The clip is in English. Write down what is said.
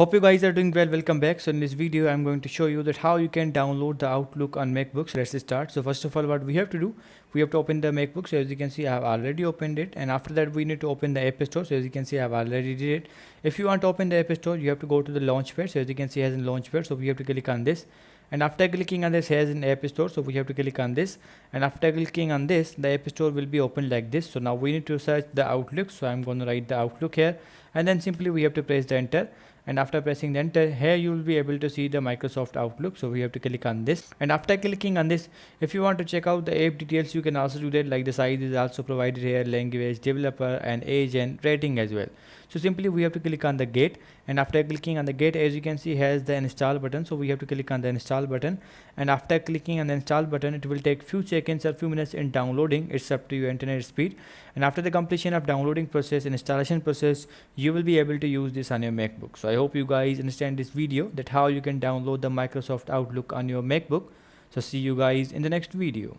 Hope you guys are doing well. Welcome back. So in this video I'm going to show you that how you can download the Outlook on MacBook. So let's start. So first of all, what we have to do, we have to open the MacBook. So as you can see, I have already opened it, and after that we need to open the App Store. So as you can see, I have already did it. If you want to open the App Store, you have to go to the Launchpad. So as you can see, it has a Launchpad. So we have to click on this, and after clicking on this, has an App Store. So we have to click on this, and after clicking on this, the App Store will be open like this. So now we need to search the Outlook. So I'm going to write the Outlook here, and then simply we have to press the enter. And after pressing the enter, here you will be able to see the Microsoft Outlook. So we have to click on this, and after clicking on this, if you want to check out the app details, you can also do that. Like the size is also provided here, language, developer, and age, and rating as well. So simply we have to click on the get, and after clicking on the get, as you can see, has the install button. So we have to click on the install button, and after clicking on the install button, it will take few seconds or few minutes in downloading. It's up to your internet speed, and after the completion of downloading process and installation process, you will be able to use this on your MacBook. So I hope you guys understand this video, that how you can download the Microsoft Outlook on your MacBook. So see you guys in the next video.